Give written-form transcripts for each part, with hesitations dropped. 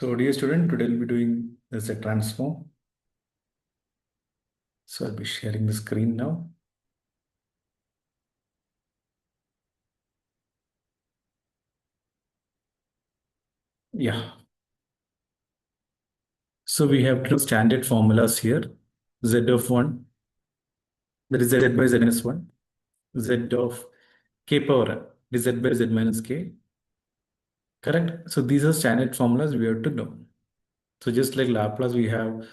So dear student, today we'll be doing this a transform. So I'll be sharing the screen now. Yeah. So we have two standard formulas here. Z of 1, that is Z by Z minus 1. Z of K power n, is Z by Z minus K. Correct? So these are standard formulas we have to know. So just like Laplace, we have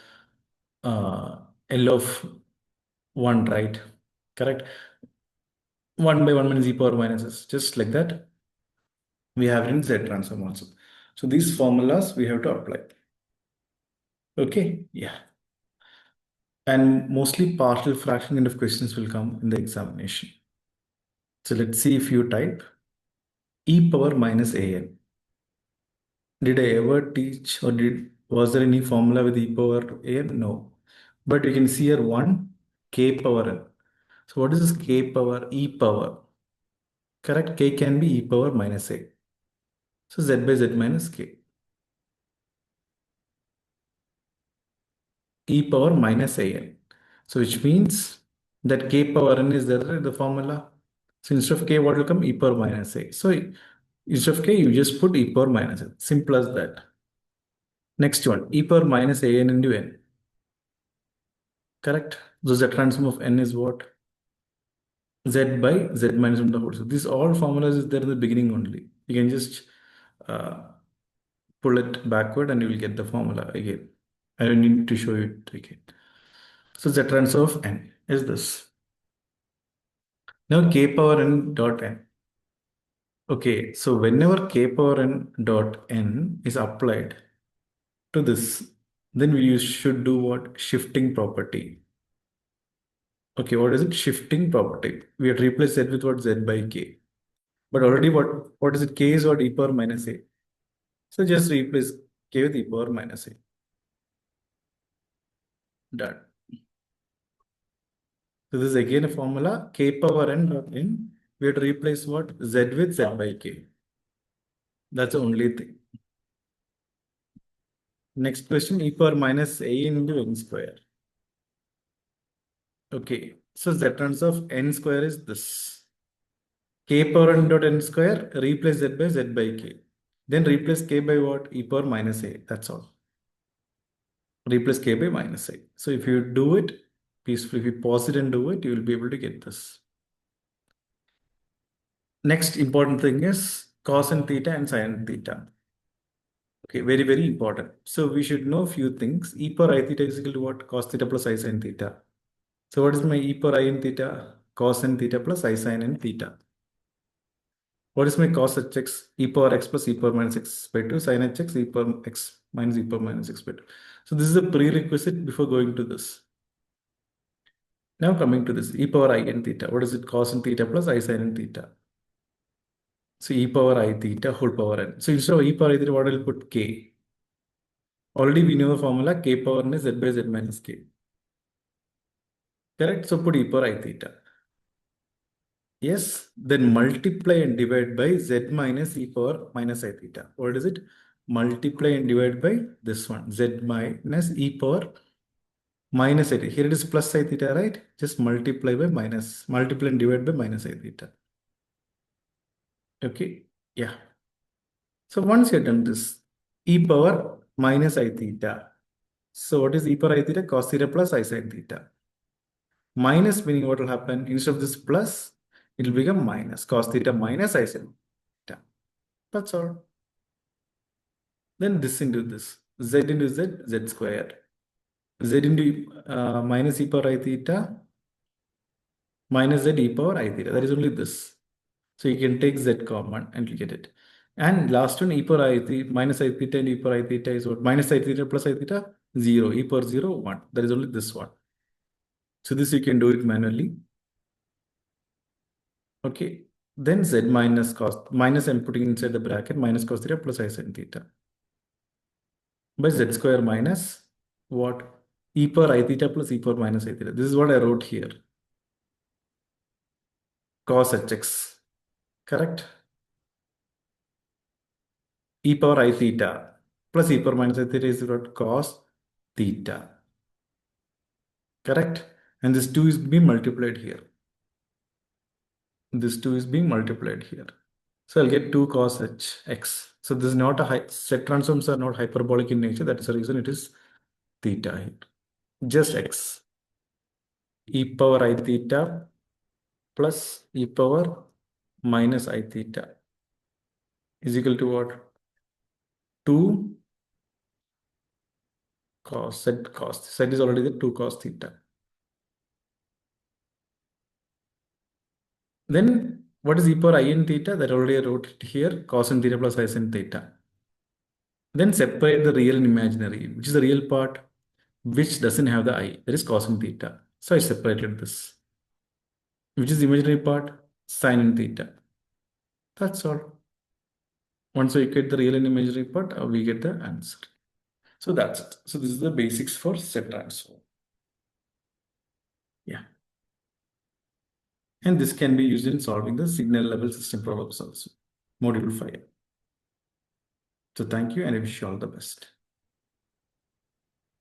L of 1, right? Correct? 1 by 1 minus e power minus s. Just like that, we have in Z transform also. So these formulas we have to apply. Okay, yeah. And mostly partial fraction kind of questions will come in the examination. So let's see if you type e power minus an. Did I ever teach or was there any formula with e power an? No. But you can see here 1 k power n. So what is this k power e power? Correct, k can be e power minus a. So z by z minus k. E power minus an. So which means that k power n is there in the formula. So instead of k, what will come? E power minus a. So instead of k, you just put e power minus a. Simple as that. Next one, e power minus an into n. Correct? So the transform of n is what? Z by z minus 1 the whole. So these all formulas is there in the beginning only. You can just uh, pull it backward and you will get the formula again. I don't need to show it again. So the transform of n is this. Now k power n dot n. Okay, so whenever k power n dot n is applied to this, then we should do what? Shifting property. Okay, what is it? Shifting property. We have replaced z with what? Z by k. But already what is it? K is what? E power minus a. So just replace k with e power minus a. Done. So this is again a formula. K power n dot n. We have to replace what? Z with z by k. That's the only thing. Next question, e power minus a into n square. Okay, so z terms of n square is this. K power n dot n square, replace z by k. Then replace k by what? E power minus a. That's all. Replace k by minus a. So if you do it peacefully, if you pause it and do it, you will be able to get this. Next important thing is cos and theta and sin and theta. Okay, very, very important. So we should know a few things. E power I theta is equal to what? Cos theta plus I sin theta. So what is my e power I in theta? Cos n theta plus I sin n theta. What is my cos hx? E power x plus e power minus x by 2, sin hx e power x minus e power minus x by 2. So this is a prerequisite before going to this. Now coming to this, e power I n theta. What is it? Cos n theta plus I sin n theta. So e power I theta whole power n. So instead of e power I theta, what will put k? Already we know the formula k power n is z by z minus k. Correct? So put e power I theta. Yes, then multiply and divide by z minus e power minus I theta. What is it? Multiply and divide by this one, z minus e power minus I theta. Here it is plus I theta, right? Just multiply by minus, multiply and divide by minus I theta. Okay, yeah. So once you've done this, e power minus I theta. So what is e power I theta? Cos theta plus I sin theta. Minus meaning what will happen? Instead of this plus, it will become minus. Cos theta minus I sin theta. That's all. Then this into this. Z into Z, Z square. Z into minus e power I theta minus Z e power I theta. That is only this. So you can take Z common and you get it. And last one, e power I theta minus I theta and e power I theta is what? Minus I theta plus I theta, 0. E power 0, 1. That is only this one. So this you can do it manually. Okay. Then Z minus cos, minus I'm putting inside the bracket, minus cos theta plus I sin theta. By Z square minus what? E power I theta plus e power minus I theta. This is what I wrote here. Cos hx. Correct? E power I theta plus e power minus I theta is what? Cos theta. Correct? And this 2 is being multiplied here. This 2 is being multiplied here. So I'll get 2 cos x. So this is not a set transforms are not hyperbolic in nature. That's the reason it is theta here. Just x. E power I theta plus e power minus I theta is equal to what? 2 cos z cos. Z is already the 2 cos theta. Then what is e power I in theta? That already I wrote it here. Cos in theta plus I sin theta. Then separate the real and imaginary. Which is the real part? Which doesn't have the I. That is cos in theta. So I separated this. Which is the imaginary part? Sin in theta. That's all. Once we get the real and imaginary part, we get the answer. So that's it. So this is the basics for set transform. Yeah. And this can be used in solving the signal level system problems also. Module 5. So thank you and I wish you all the best.